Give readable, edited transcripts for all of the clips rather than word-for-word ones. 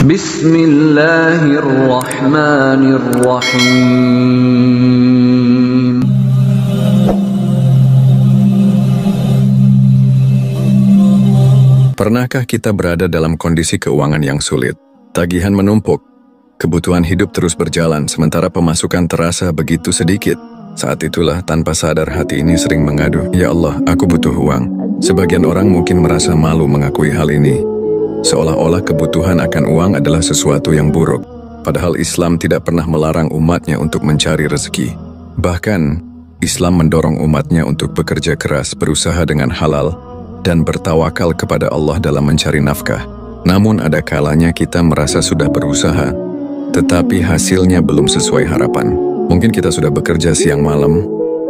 Bismillahirrahmanirrahim. Pernahkah kita berada dalam kondisi keuangan yang sulit? Tagihan menumpuk, kebutuhan hidup terus berjalan, sementara pemasukan terasa begitu sedikit. Saat itulah tanpa sadar hati ini sering mengadu, "Ya Allah, aku butuh uang." Sebagian orang mungkin merasa malu mengakui hal ini, seolah-olah kebutuhan akan uang adalah sesuatu yang buruk. Padahal Islam tidak pernah melarang umatnya untuk mencari rezeki. Bahkan, Islam mendorong umatnya untuk bekerja keras, berusaha dengan halal, dan bertawakal kepada Allah dalam mencari nafkah. Namun ada kalanya kita merasa sudah berusaha, tetapi hasilnya belum sesuai harapan. Mungkin kita sudah bekerja siang malam,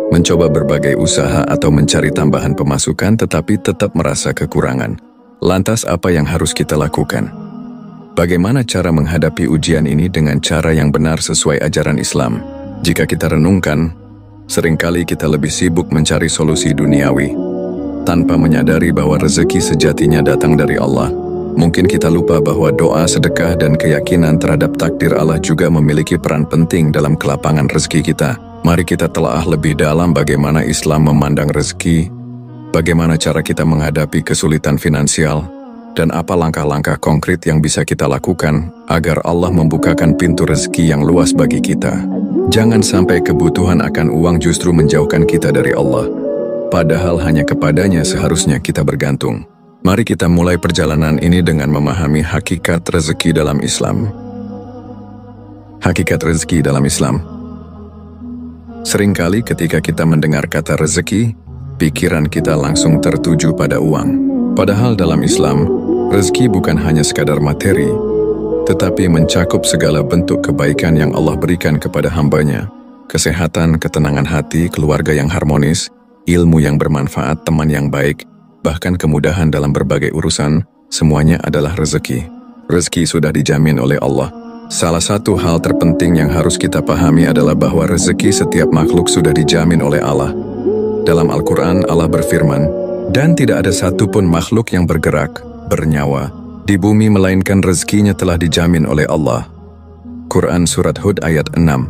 mencoba berbagai usaha atau mencari tambahan pemasukan, tetapi tetap merasa kekurangan. Lantas apa yang harus kita lakukan? Bagaimana cara menghadapi ujian ini dengan cara yang benar sesuai ajaran Islam? Jika kita renungkan, seringkali kita lebih sibuk mencari solusi duniawi, tanpa menyadari bahwa rezeki sejatinya datang dari Allah. Mungkin kita lupa bahwa doa, sedekah, dan keyakinan terhadap takdir Allah juga memiliki peran penting dalam kelapangan rezeki kita. Mari kita telaah lebih dalam bagaimana Islam memandang rezeki, bagaimana cara kita menghadapi kesulitan finansial, dan apa langkah-langkah konkret yang bisa kita lakukan agar Allah membukakan pintu rezeki yang luas bagi kita. Jangan sampai kebutuhan akan uang justru menjauhkan kita dari Allah, padahal hanya kepadanya seharusnya kita bergantung. Mari kita mulai perjalanan ini dengan memahami hakikat rezeki dalam Islam. Hakikat rezeki dalam Islam. Seringkali ketika kita mendengar kata rezeki, pikiran kita langsung tertuju pada uang. Padahal dalam Islam, rezeki bukan hanya sekadar materi, tetapi mencakup segala bentuk kebaikan yang Allah berikan kepada hamba-Nya. Kesehatan, ketenangan hati, keluarga yang harmonis, ilmu yang bermanfaat, teman yang baik, bahkan kemudahan dalam berbagai urusan, semuanya adalah rezeki. Rezeki sudah dijamin oleh Allah. Salah satu hal terpenting yang harus kita pahami adalah bahwa rezeki setiap makhluk sudah dijamin oleh Allah. Dalam Al-Quran, Allah berfirman, "Dan tidak ada satupun makhluk yang bergerak, bernyawa, di bumi melainkan rezekinya telah dijamin oleh Allah." Quran Surat Hud ayat 6.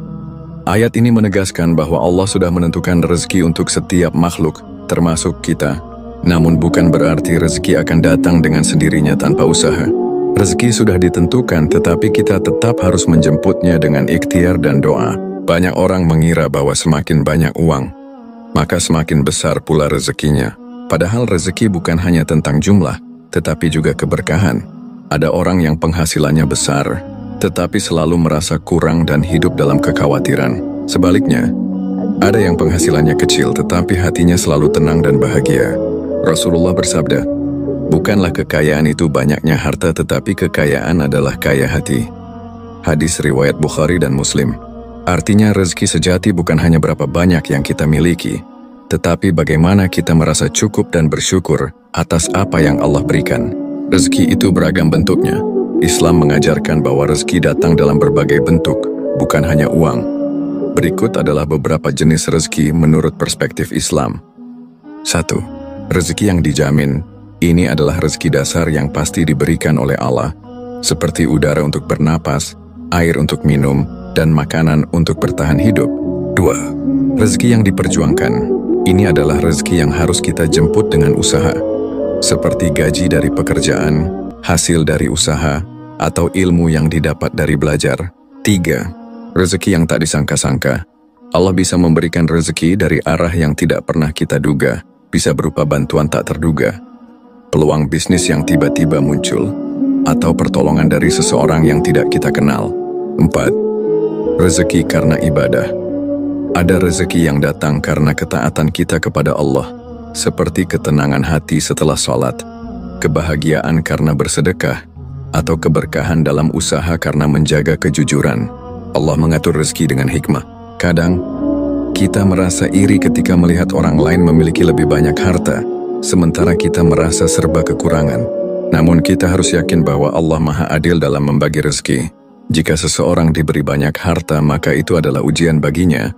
Ayat ini menegaskan bahwa Allah sudah menentukan rezeki untuk setiap makhluk, termasuk kita. Namun bukan berarti rezeki akan datang dengan sendirinya tanpa usaha. Rezeki sudah ditentukan, tetapi kita tetap harus menjemputnya dengan ikhtiar dan doa. Banyak orang mengira bahwa semakin banyak uang, maka semakin besar pula rezekinya. Padahal rezeki bukan hanya tentang jumlah, tetapi juga keberkahan. Ada orang yang penghasilannya besar, tetapi selalu merasa kurang dan hidup dalam kekhawatiran. Sebaliknya, ada yang penghasilannya kecil, tetapi hatinya selalu tenang dan bahagia. Rasulullah bersabda, "Bukanlah kekayaan itu banyaknya harta, tetapi kekayaan adalah kaya hati." Hadis riwayat Bukhari dan Muslim. Artinya rezeki sejati bukan hanya berapa banyak yang kita miliki, tetapi bagaimana kita merasa cukup dan bersyukur atas apa yang Allah berikan. Rezeki itu beragam bentuknya. Islam mengajarkan bahwa rezeki datang dalam berbagai bentuk, bukan hanya uang. Berikut adalah beberapa jenis rezeki menurut perspektif Islam. 1. Rezeki yang dijamin. Ini adalah rezeki dasar yang pasti diberikan oleh Allah, seperti udara untuk bernapas, air untuk minum, dan makanan untuk bertahan hidup. 2. Rezeki yang diperjuangkan. Ini adalah rezeki yang harus kita jemput dengan usaha, seperti gaji dari pekerjaan, hasil dari usaha, atau ilmu yang didapat dari belajar. 3. Rezeki yang tak disangka-sangka. Allah bisa memberikan rezeki dari arah yang tidak pernah kita duga, bisa berupa bantuan tak terduga, peluang bisnis yang tiba-tiba muncul, atau pertolongan dari seseorang yang tidak kita kenal. 4. Rezeki karena ibadah. Ada rezeki yang datang karena ketaatan kita kepada Allah, seperti ketenangan hati setelah sholat, kebahagiaan karena bersedekah, atau keberkahan dalam usaha karena menjaga kejujuran. Allah mengatur rezeki dengan hikmah. Kadang, kita merasa iri ketika melihat orang lain memiliki lebih banyak harta, sementara kita merasa serba kekurangan. Namun kita harus yakin bahwa Allah Maha Adil dalam membagi rezeki. Jika seseorang diberi banyak harta, maka itu adalah ujian baginya.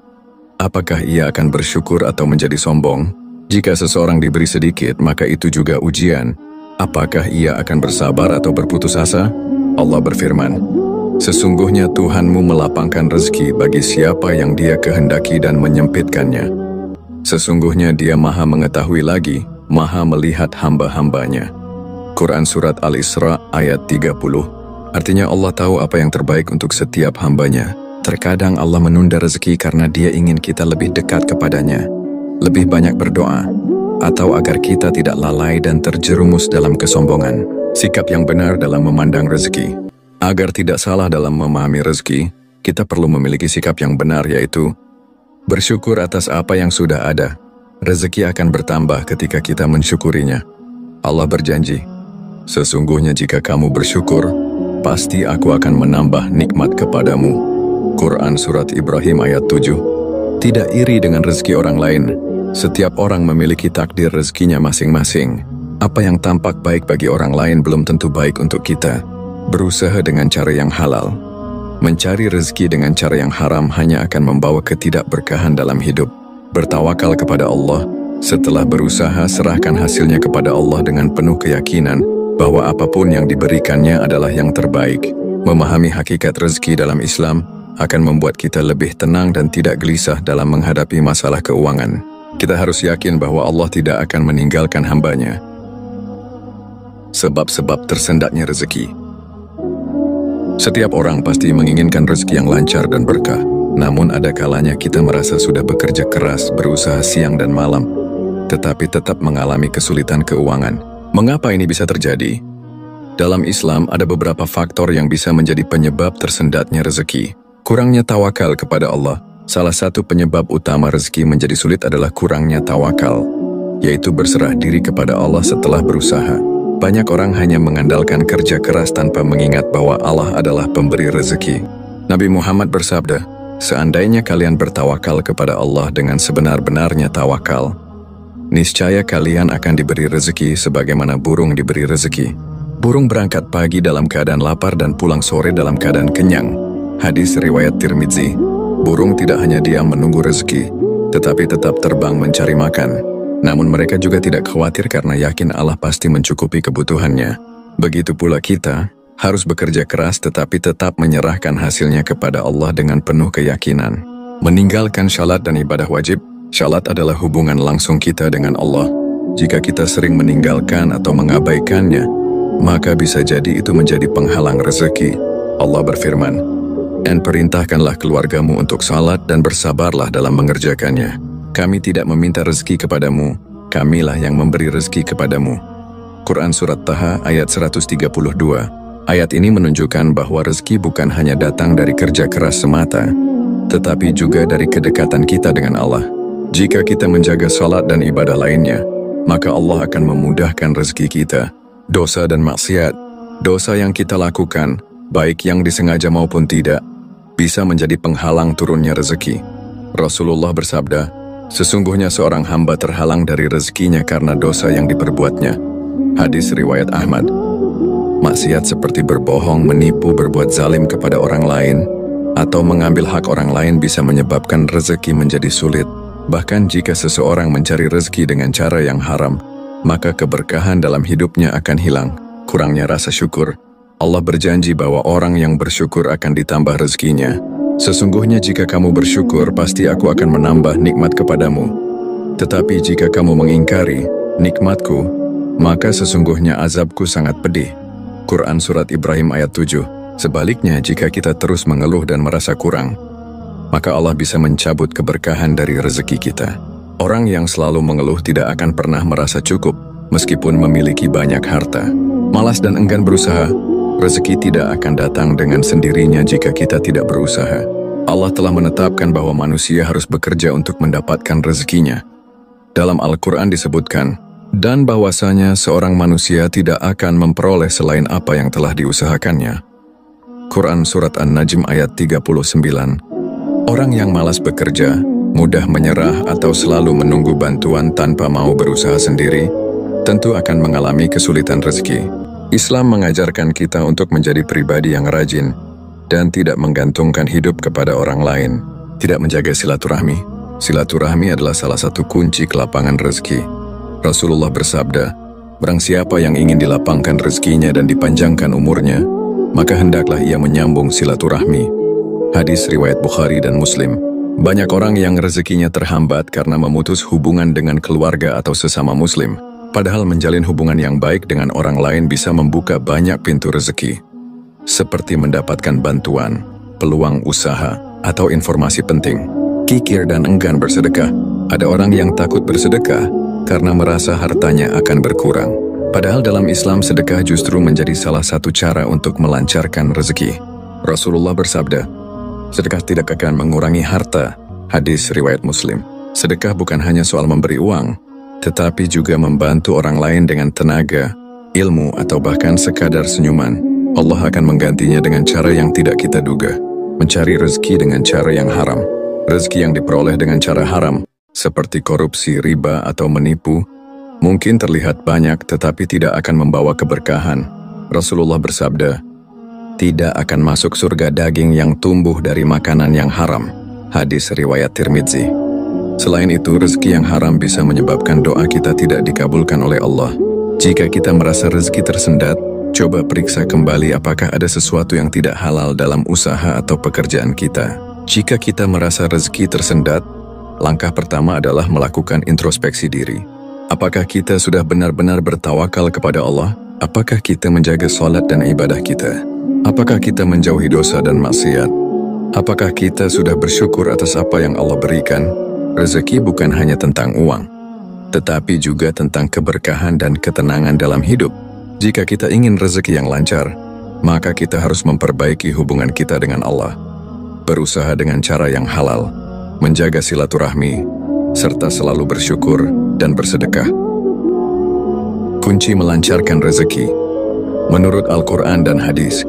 Apakah ia akan bersyukur atau menjadi sombong? Jika seseorang diberi sedikit, maka itu juga ujian. Apakah ia akan bersabar atau berputus asa? Allah berfirman, "Sesungguhnya Tuhanmu melapangkan rezeki bagi siapa yang Dia kehendaki dan menyempitkannya. Sesungguhnya Dia Maha mengetahui lagi, Maha melihat hamba-hambanya." Quran Surat Al-Isra ayat 30. Artinya Allah tahu apa yang terbaik untuk setiap hambanya. Terkadang Allah menunda rezeki karena Dia ingin kita lebih dekat kepadanya, lebih banyak berdoa, atau agar kita tidak lalai dan terjerumus dalam kesombongan. Sikap yang benar dalam memandang rezeki. Agar tidak salah dalam memahami rezeki, kita perlu memiliki sikap yang benar, yaitu bersyukur atas apa yang sudah ada. Rezeki akan bertambah ketika kita mensyukurinya. Allah berjanji, "Sesungguhnya jika kamu bersyukur, pasti aku akan menambah nikmat kepadamu." Quran Surat Ibrahim ayat 7. Tidak iri dengan rezeki orang lain. Setiap orang memiliki takdir rezekinya masing-masing. Apa yang tampak baik bagi orang lain belum tentu baik untuk kita. Berusaha dengan cara yang halal. Mencari rezeki dengan cara yang haram hanya akan membawa ketidakberkahan dalam hidup. Bertawakal kepada Allah. Setelah berusaha, serahkan hasilnya kepada Allah dengan penuh keyakinan bahwa apapun yang diberikannya adalah yang terbaik. Memahami hakikat rezeki dalam Islam akan membuat kita lebih tenang dan tidak gelisah dalam menghadapi masalah keuangan. Kita harus yakin bahwa Allah tidak akan meninggalkan hambanya. Sebab-sebab tersendatnya rezeki. Setiap orang pasti menginginkan rezeki yang lancar dan berkah. Namun ada kalanya kita merasa sudah bekerja keras, berusaha siang dan malam, tetapi tetap mengalami kesulitan keuangan. Mengapa ini bisa terjadi? Dalam Islam ada beberapa faktor yang bisa menjadi penyebab tersendatnya rezeki. Kurangnya tawakal kepada Allah. Salah satu penyebab utama rezeki menjadi sulit adalah kurangnya tawakal, yaitu berserah diri kepada Allah setelah berusaha. Banyak orang hanya mengandalkan kerja keras tanpa mengingat bahwa Allah adalah pemberi rezeki. Nabi Muhammad bersabda, "Seandainya kalian bertawakal kepada Allah dengan sebenar-benarnya tawakal, niscaya kalian akan diberi rezeki sebagaimana burung diberi rezeki. Burung berangkat pagi dalam keadaan lapar dan pulang sore dalam keadaan kenyang." Hadis riwayat Tirmidzi. Burung tidak hanya diam menunggu rezeki, tetapi tetap terbang mencari makan. Namun mereka juga tidak khawatir karena yakin Allah pasti mencukupi kebutuhannya. Begitu pula kita, harus bekerja keras tetapi tetap menyerahkan hasilnya kepada Allah dengan penuh keyakinan. Meninggalkan syalat dan ibadah wajib. Syalat adalah hubungan langsung kita dengan Allah. Jika kita sering meninggalkan atau mengabaikannya, maka bisa jadi itu menjadi penghalang rezeki. Allah berfirman, "Dan perintahkanlah keluargamu untuk salat dan bersabarlah dalam mengerjakannya. Kami tidak meminta rezeki kepadamu, Kamilah yang memberi rezeki kepadamu." Quran Surat Taha ayat 132. Ayat ini menunjukkan bahwa rezeki bukan hanya datang dari kerja keras semata, tetapi juga dari kedekatan kita dengan Allah. Jika kita menjaga salat dan ibadah lainnya, maka Allah akan memudahkan rezeki kita. Dosa dan maksiat, dosa yang kita lakukan, baik yang disengaja maupun tidak, bisa menjadi penghalang turunnya rezeki. Rasulullah bersabda, "Sesungguhnya seorang hamba terhalang dari rezekinya karena dosa yang diperbuatnya." Hadis riwayat Ahmad. Maksiat seperti berbohong, menipu, berbuat zalim kepada orang lain, atau mengambil hak orang lain bisa menyebabkan rezeki menjadi sulit. Bahkan jika seseorang mencari rezeki dengan cara yang haram, maka keberkahan dalam hidupnya akan hilang. Kurangnya rasa syukur. Allah berjanji bahwa orang yang bersyukur akan ditambah rezekinya. "Sesungguhnya jika kamu bersyukur, pasti aku akan menambah nikmat kepadamu. Tetapi jika kamu mengingkari nikmatku, maka sesungguhnya azabku sangat pedih." Quran Surat Ibrahim ayat 7. Sebaliknya, jika kita terus mengeluh dan merasa kurang, maka Allah bisa mencabut keberkahan dari rezeki kita. Orang yang selalu mengeluh tidak akan pernah merasa cukup, meskipun memiliki banyak harta. Malas dan enggan berusaha, rezeki tidak akan datang dengan sendirinya jika kita tidak berusaha. Allah telah menetapkan bahwa manusia harus bekerja untuk mendapatkan rezekinya. Dalam Al-Quran disebutkan, "Dan bahwasanya seorang manusia tidak akan memperoleh selain apa yang telah diusahakannya." Quran Surat An-Najm ayat 39. Orang yang malas bekerja, mudah menyerah atau selalu menunggu bantuan tanpa mau berusaha sendiri, tentu akan mengalami kesulitan rezeki. Islam mengajarkan kita untuk menjadi pribadi yang rajin dan tidak menggantungkan hidup kepada orang lain. Tidak menjaga silaturahmi. Silaturahmi adalah salah satu kunci kelapangan rezeki. Rasulullah bersabda, "Barang siapa yang ingin dilapangkan rezekinya dan dipanjangkan umurnya, maka hendaklah ia menyambung silaturahmi. Hadis riwayat Bukhari dan Muslim. Banyak orang yang rezekinya terhambat karena memutus hubungan dengan keluarga atau sesama muslim. Padahal menjalin hubungan yang baik dengan orang lain bisa membuka banyak pintu rezeki. Seperti mendapatkan bantuan, peluang usaha, atau informasi penting. Kikir dan enggan bersedekah. Ada orang yang takut bersedekah karena merasa hartanya akan berkurang. Padahal dalam Islam sedekah justru menjadi salah satu cara untuk melancarkan rezeki. Rasulullah bersabda, sedekah tidak akan mengurangi harta. Hadis riwayat Muslim. Sedekah bukan hanya soal memberi uang, tetapi juga membantu orang lain dengan tenaga, ilmu, atau bahkan sekadar senyuman. Allah akan menggantinya dengan cara yang tidak kita duga. Mencari rezeki dengan cara yang haram. Rezeki yang diperoleh dengan cara haram, seperti korupsi, riba, atau menipu, mungkin terlihat banyak tetapi tidak akan membawa keberkahan. Rasulullah bersabda, tidak akan masuk surga daging yang tumbuh dari makanan yang haram. Hadis riwayat Tirmidzi. Selain itu, rezeki yang haram bisa menyebabkan doa kita tidak dikabulkan oleh Allah. Jika kita merasa rezeki tersendat, coba periksa kembali apakah ada sesuatu yang tidak halal dalam usaha atau pekerjaan kita. Jika kita merasa rezeki tersendat, langkah pertama adalah melakukan introspeksi diri. Apakah kita sudah benar-benar bertawakal kepada Allah? Apakah kita menjaga salat dan ibadah kita? Apakah kita menjauhi dosa dan maksiat? Apakah kita sudah bersyukur atas apa yang Allah berikan? Rezeki bukan hanya tentang uang, tetapi juga tentang keberkahan dan ketenangan dalam hidup. Jika kita ingin rezeki yang lancar, maka kita harus memperbaiki hubungan kita dengan Allah, berusaha dengan cara yang halal, menjaga silaturahmi, serta selalu bersyukur dan bersedekah. Kunci melancarkan rezeki menurut Al-Quran dan hadis.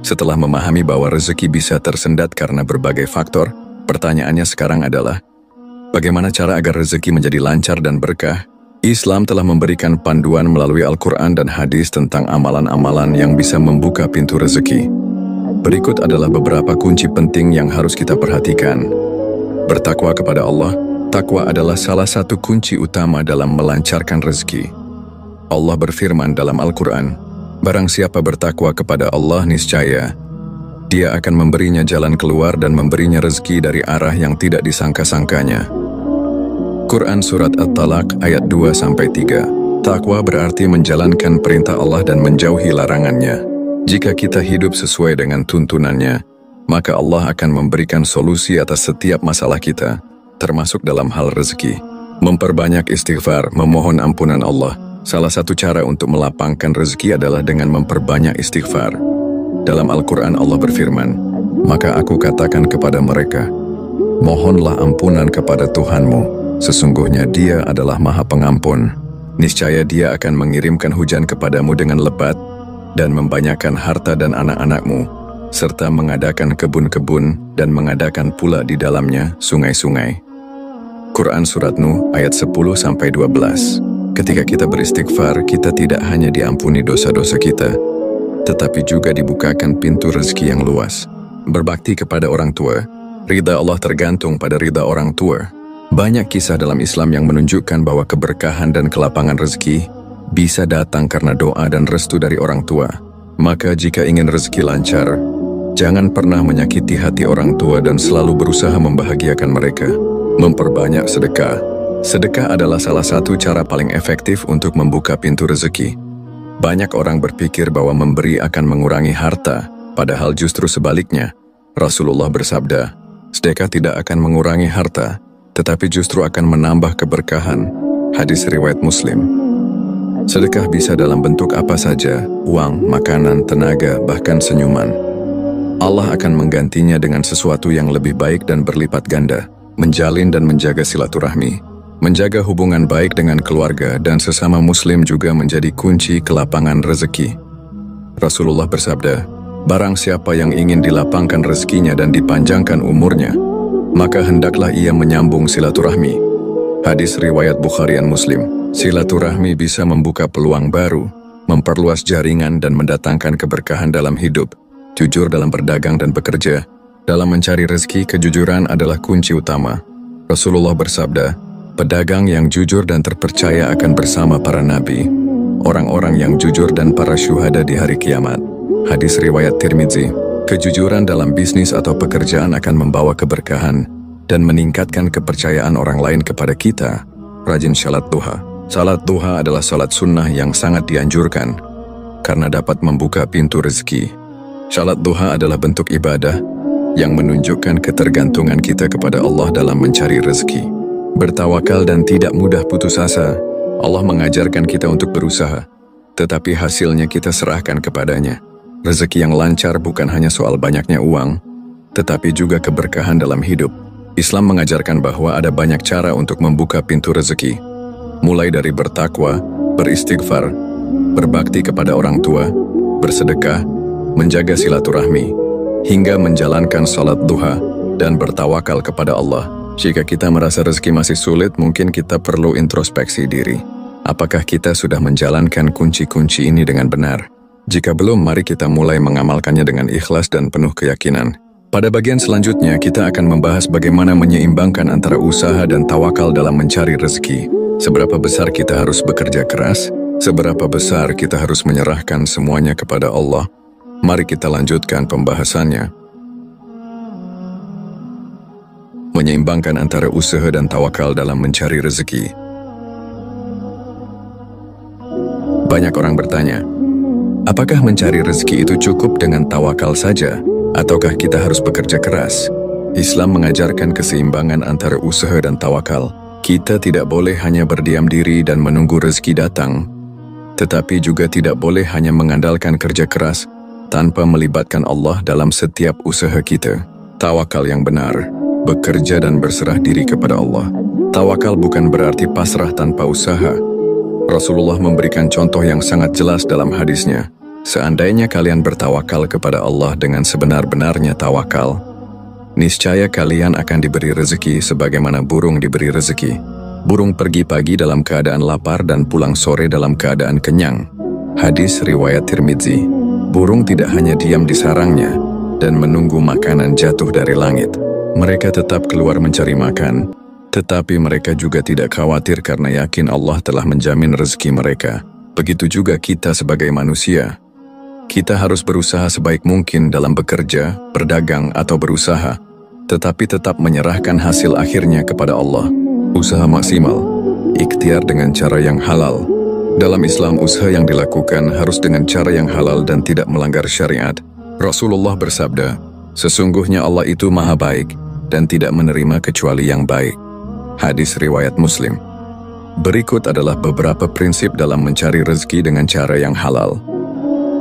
Setelah memahami bahwa rezeki bisa tersendat karena berbagai faktor, pertanyaannya sekarang adalah, bagaimana cara agar rezeki menjadi lancar dan berkah? Islam telah memberikan panduan melalui Al-Quran dan hadis tentang amalan-amalan yang bisa membuka pintu rezeki. Berikut adalah beberapa kunci penting yang harus kita perhatikan. Bertakwa kepada Allah. Takwa adalah salah satu kunci utama dalam melancarkan rezeki. Allah berfirman dalam Al-Quran, barang siapa bertakwa kepada Allah niscaya Dia akan memberinya jalan keluar dan memberinya rezeki dari arah yang tidak disangka-sangkanya. Quran Surat At-Talaq ayat 2-3. Takwa berarti menjalankan perintah Allah dan menjauhi larangannya. Jika kita hidup sesuai dengan tuntunannya, maka Allah akan memberikan solusi atas setiap masalah kita, termasuk dalam hal rezeki. Memperbanyak istighfar, memohon ampunan Allah. Salah satu cara untuk melapangkan rezeki adalah dengan memperbanyak istighfar. Dalam Al-Quran Allah berfirman, maka aku katakan kepada mereka, mohonlah ampunan kepada Tuhanmu, sesungguhnya Dia adalah Maha Pengampun. Niscaya Dia akan mengirimkan hujan kepadamu dengan lebat, dan membanyakkan harta dan anak-anakmu, serta mengadakan kebun-kebun dan mengadakan pula di dalamnya sungai-sungai. Quran Surat Nuh ayat 10-12. Ketika kita beristighfar, kita tidak hanya diampuni dosa-dosa kita, tetapi juga dibukakan pintu rezeki yang luas. Berbakti kepada orang tua. Ridha Allah tergantung pada ridha orang tua. Banyak kisah dalam Islam yang menunjukkan bahwa keberkahan dan kelapangan rezeki bisa datang karena doa dan restu dari orang tua. Maka jika ingin rezeki lancar, jangan pernah menyakiti hati orang tua dan selalu berusaha membahagiakan mereka. Memperbanyak sedekah. Sedekah adalah salah satu cara paling efektif untuk membuka pintu rezeki. Banyak orang berpikir bahwa memberi akan mengurangi harta, padahal justru sebaliknya. Rasulullah bersabda, sedekah tidak akan mengurangi harta, tetapi justru akan menambah keberkahan. Hadis riwayat Muslim. Sedekah bisa dalam bentuk apa saja, uang, makanan, tenaga, bahkan senyuman. Allah akan menggantinya dengan sesuatu yang lebih baik dan berlipat ganda. Menjalin dan menjaga silaturahmi. Menjaga hubungan baik dengan keluarga dan sesama muslim juga menjadi kunci kelapangan rezeki. Rasulullah bersabda, barang siapa yang ingin dilapangkan rezekinya dan dipanjangkan umurnya, maka hendaklah ia menyambung silaturahmi. Hadis riwayat Bukhari dan Muslim. Silaturahmi bisa membuka peluang baru, memperluas jaringan dan mendatangkan keberkahan dalam hidup. Jujur dalam berdagang dan bekerja. Dalam mencari rezeki, kejujuran adalah kunci utama. Rasulullah bersabda, pedagang yang jujur dan terpercaya akan bersama para nabi, orang-orang yang jujur dan para syuhada di hari kiamat. Hadis riwayat Tirmidzi. Kejujuran dalam bisnis atau pekerjaan akan membawa keberkahan dan meningkatkan kepercayaan orang lain kepada kita. Rajin salat duha. Salat duha adalah salat sunnah yang sangat dianjurkan karena dapat membuka pintu rezeki. Salat duha adalah bentuk ibadah yang menunjukkan ketergantungan kita kepada Allah dalam mencari rezeki. Bertawakal dan tidak mudah putus asa. Allah mengajarkan kita untuk berusaha, tetapi hasilnya kita serahkan kepadanya. Rezeki yang lancar bukan hanya soal banyaknya uang, tetapi juga keberkahan dalam hidup. Islam mengajarkan bahwa ada banyak cara untuk membuka pintu rezeki, mulai dari bertakwa, beristighfar, berbakti kepada orang tua, bersedekah, menjaga silaturahmi, hingga menjalankan salat duha dan bertawakal kepada Allah. Jika kita merasa rezeki masih sulit, mungkin kita perlu introspeksi diri. Apakah kita sudah menjalankan kunci-kunci ini dengan benar? Jika belum, mari kita mulai mengamalkannya dengan ikhlas dan penuh keyakinan. Pada bagian selanjutnya, kita akan membahas bagaimana menyeimbangkan antara usaha dan tawakal dalam mencari rezeki. Seberapa besar kita harus bekerja keras? Seberapa besar kita harus menyerahkan semuanya kepada Allah? Mari kita lanjutkan pembahasannya. Menyeimbangkan antara usaha dan tawakal dalam mencari rezeki. Banyak orang bertanya, apakah mencari rezeki itu cukup dengan tawakal saja, ataukah kita harus bekerja keras? Islam mengajarkan keseimbangan antara usaha dan tawakal. Kita tidak boleh hanya berdiam diri dan menunggu rezeki datang, tetapi juga tidak boleh hanya mengandalkan kerja keras tanpa melibatkan Allah dalam setiap usaha kita. Tawakal yang benar, bekerja dan berserah diri kepada Allah. Tawakal bukan berarti pasrah tanpa usaha. Rasulullah memberikan contoh yang sangat jelas dalam hadisnya. Seandainya kalian bertawakal kepada Allah dengan sebenar-benarnya tawakal, niscaya kalian akan diberi rezeki sebagaimana burung diberi rezeki. Burung pergi pagi dalam keadaan lapar dan pulang sore dalam keadaan kenyang. Hadis riwayat Tirmidzi. Burung tidak hanya diam di sarangnya dan menunggu makanan jatuh dari langit. Mereka tetap keluar mencari makan, tetapi mereka juga tidak khawatir karena yakin Allah telah menjamin rezeki mereka. Begitu juga kita sebagai manusia. Kita harus berusaha sebaik mungkin dalam bekerja, berdagang, atau berusaha, tetapi tetap menyerahkan hasil akhirnya kepada Allah. Usaha maksimal, ikhtiar dengan cara yang halal. Dalam Islam, usaha yang dilakukan harus dengan cara yang halal dan tidak melanggar syariat. Rasulullah bersabda, sesungguhnya Allah itu maha baik dan tidak menerima kecuali yang baik. Hadis riwayat Muslim. Berikut adalah beberapa prinsip dalam mencari rezeki dengan cara yang halal.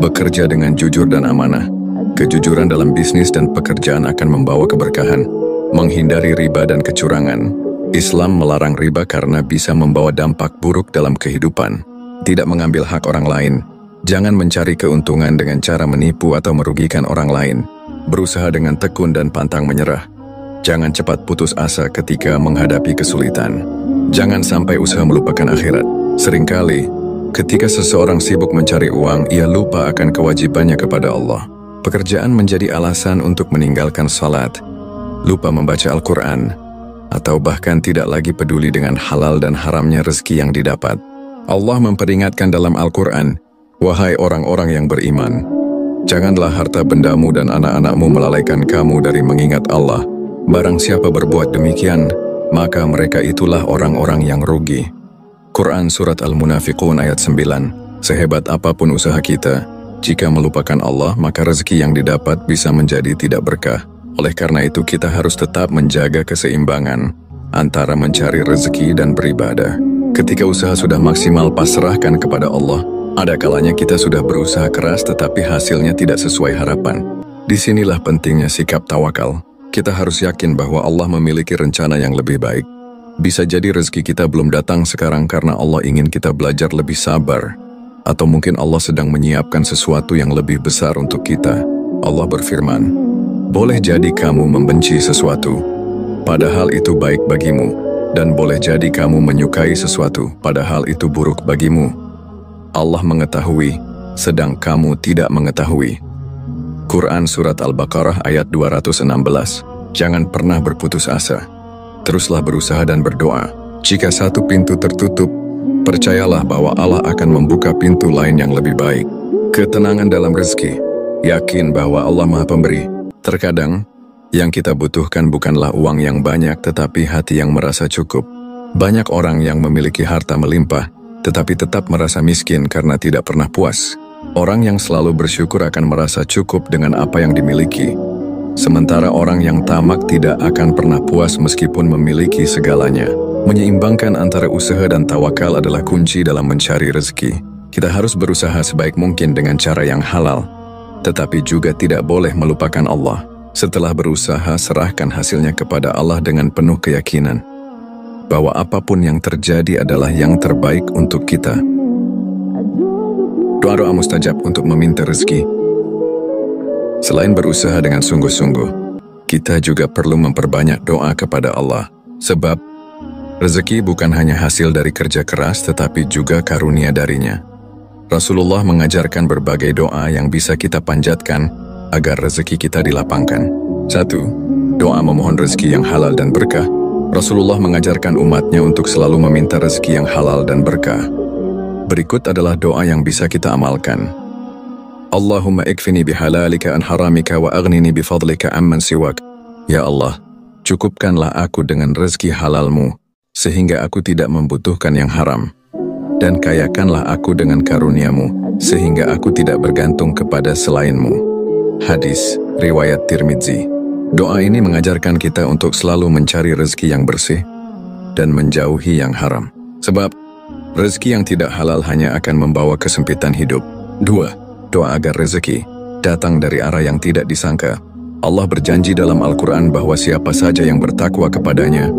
Bekerja dengan jujur dan amanah. Kejujuran dalam bisnis dan pekerjaan akan membawa keberkahan. Menghindari riba dan kecurangan. Islam melarang riba karena bisa membawa dampak buruk dalam kehidupan. Tidak mengambil hak orang lain. Jangan mencari keuntungan dengan cara menipu atau merugikan orang lain. Berusaha dengan tekun dan pantang menyerah. Jangan cepat putus asa ketika menghadapi kesulitan. Jangan sampai usaha melupakan akhirat. Seringkali, ketika seseorang sibuk mencari uang, ia lupa akan kewajibannya kepada Allah. Pekerjaan menjadi alasan untuk meninggalkan salat, lupa membaca Al-Quran, atau bahkan tidak lagi peduli dengan halal dan haramnya rezeki yang didapat. Allah memperingatkan dalam Al-Quran, wahai orang-orang yang beriman, janganlah harta bendamu dan anak-anakmu melalaikan kamu dari mengingat Allah. Barang siapa berbuat demikian, maka mereka itulah orang-orang yang rugi. Quran Surat Al-Munafiqun ayat 9. Sehebat apapun usaha kita, jika melupakan Allah, maka rezeki yang didapat bisa menjadi tidak berkah. Oleh karena itu, kita harus tetap menjaga keseimbangan antara mencari rezeki dan beribadah. Ketika usaha sudah maksimal, pasrahkan kepada Allah. Ada kalanya kita sudah berusaha keras tetapi hasilnya tidak sesuai harapan. Disinilah pentingnya sikap tawakal. Kita harus yakin bahwa Allah memiliki rencana yang lebih baik. Bisa jadi rezeki kita belum datang sekarang karena Allah ingin kita belajar lebih sabar. Atau mungkin Allah sedang menyiapkan sesuatu yang lebih besar untuk kita. Allah berfirman, boleh jadi kamu membenci sesuatu, padahal itu baik bagimu. Dan boleh jadi kamu menyukai sesuatu, padahal itu buruk bagimu. Allah mengetahui, sedang kamu tidak mengetahui. Quran Surat Al-Baqarah ayat 216. Jangan pernah berputus asa. Teruslah berusaha dan berdoa. Jika satu pintu tertutup, percayalah bahwa Allah akan membuka pintu lain yang lebih baik. Ketenangan dalam rezeki. yakin bahwa Allah Maha Pemberi. Terkadang, yang kita butuhkan bukanlah uang yang banyak tetapi hati yang merasa cukup. Banyak orang yang memiliki harta melimpah, tetapi tetap merasa miskin karena tidak pernah puas. Orang yang selalu bersyukur akan merasa cukup dengan apa yang dimiliki. Sementara orang yang tamak tidak akan pernah puas meskipun memiliki segalanya. Menyeimbangkan antara usaha dan tawakal adalah kunci dalam mencari rezeki. Kita harus berusaha sebaik mungkin dengan cara yang halal, tetapi juga tidak boleh melupakan Allah. Setelah berusaha, serahkan hasilnya kepada Allah dengan penuh keyakinan bahwa apapun yang terjadi adalah yang terbaik untuk kita. Doa-doa mustajab untuk meminta rezeki. Selain berusaha dengan sungguh-sungguh, kita juga perlu memperbanyak doa kepada Allah. Sebab, rezeki bukan hanya hasil dari kerja keras tetapi juga karunia darinya. Rasulullah mengajarkan berbagai doa yang bisa kita panjatkan agar rezeki kita dilapangkan. 1. Doa memohon rezeki yang halal dan berkah. Rasulullah mengajarkan umatnya untuk selalu meminta rezeki yang halal dan berkah. Berikut adalah doa yang bisa kita amalkan. Allahumma ikfini bihalalika an haramika wa aghnini bifadlika amman siwak. Ya Allah, cukupkanlah aku dengan rezeki halalmu, sehingga aku tidak membutuhkan yang haram. Dan kayakanlah aku dengan karuniamu, sehingga aku tidak bergantung kepada selainmu. Hadis, riwayat Tirmidzi. Doa ini mengajarkan kita untuk selalu mencari rezeki yang bersih dan menjauhi yang haram. Sebab, rezeki yang tidak halal hanya akan membawa kesempitan hidup. 2. Doa agar rezeki datang dari arah yang tidak disangka. Allah berjanji dalam Al-Quran bahwa siapa saja yang bertakwa kepadanya,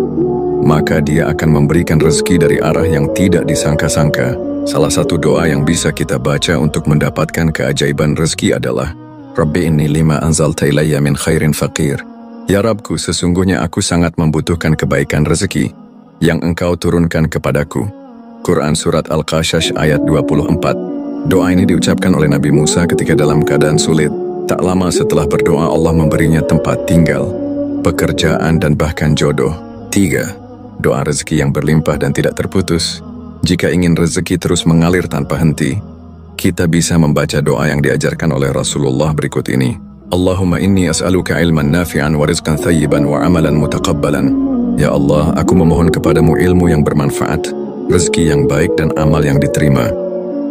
maka dia akan memberikan rezeki dari arah yang tidak disangka-sangka. Salah satu doa yang bisa kita baca untuk mendapatkan keajaiban rezeki adalah Rabbi inni lima anzalta ilayya min khairin faqir. Ya Rabbku, sesungguhnya aku sangat membutuhkan kebaikan rezeki yang Engkau turunkan kepadaku. Quran Surat Al-Qasas ayat 24. Doa ini diucapkan oleh Nabi Musa ketika dalam keadaan sulit. Tak lama setelah berdoa, Allah memberinya tempat tinggal, pekerjaan, dan bahkan jodoh. 3. Doa rezeki yang berlimpah dan tidak terputus. Jika ingin rezeki terus mengalir tanpa henti, kita bisa membaca doa yang diajarkan oleh Rasulullah berikut ini. Allahumma inni as'aluka ilman nafi'an wa rizqan thayyiban wa amalan mutaqabbalan. Ya Allah, aku memohon kepadamu ilmu yang bermanfaat, rezeki yang baik, dan amal yang diterima.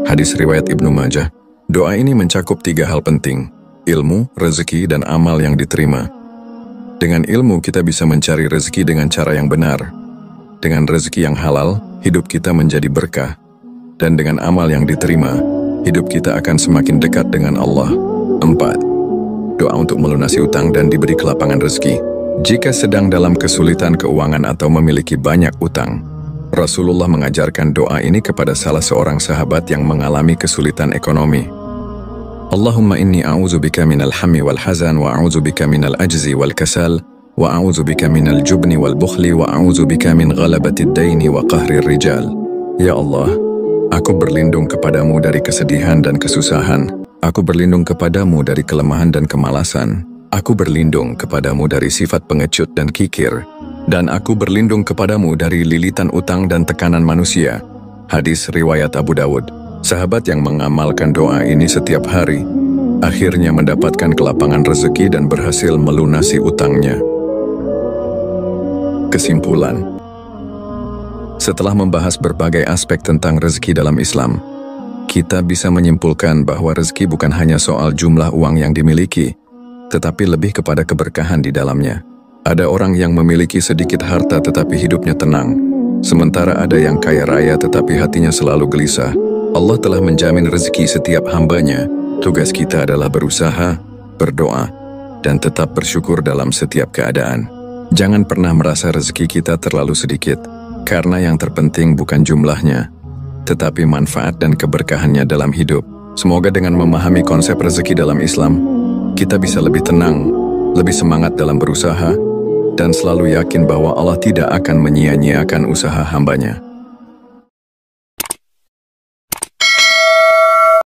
Hadis riwayat Ibnu Majah. Doa ini mencakup 3 hal penting: ilmu, rezeki, dan amal yang diterima. Dengan ilmu kita bisa mencari rezeki dengan cara yang benar. Dengan rezeki yang halal, hidup kita menjadi berkah. Dan dengan amal yang diterima, hidup kita akan semakin dekat dengan Allah. 4. Doa untuk melunasi utang dan diberi kelapangan rezeki. Jika sedang dalam kesulitan keuangan atau memiliki banyak utang, Rasulullah mengajarkan doa ini kepada salah seorang sahabat yang mengalami kesulitan ekonomi. Allahumma inni a'udzubika minal hammi wal hazan wa a'udzubika minal ajzi wal kasal wa a'udzubika minal jubni wal bukhli wa a'udzubika min ghalabatid daini wa qahrir rijal. Ya Allah, aku berlindung kepadamu dari kesedihan dan kesusahan. Aku berlindung kepadamu dari kelemahan dan kemalasan. Aku berlindung kepadamu dari sifat pengecut dan kikir. Dan aku berlindung kepadamu dari lilitan utang dan tekanan manusia. Hadis riwayat Abu Dawud. Sahabat yang mengamalkan doa ini setiap hari, akhirnya mendapatkan kelapangan rezeki dan berhasil melunasi utangnya. Kesimpulan. Setelah membahas berbagai aspek tentang rezeki dalam Islam, kita bisa menyimpulkan bahwa rezeki bukan hanya soal jumlah uang yang dimiliki, tetapi lebih kepada keberkahan di dalamnya. Ada orang yang memiliki sedikit harta tetapi hidupnya tenang, sementara ada yang kaya raya tetapi hatinya selalu gelisah. Allah telah menjamin rezeki setiap hambanya. Tugas kita adalah berusaha, berdoa, dan tetap bersyukur dalam setiap keadaan. Jangan pernah merasa rezeki kita terlalu sedikit, karena yang terpenting bukan jumlahnya, tetapi manfaat dan keberkahannya dalam hidup. Semoga dengan memahami konsep rezeki dalam Islam, kita bisa lebih tenang, lebih semangat dalam berusaha, dan selalu yakin bahwa Allah tidak akan menyia-nyiakan usaha hambanya.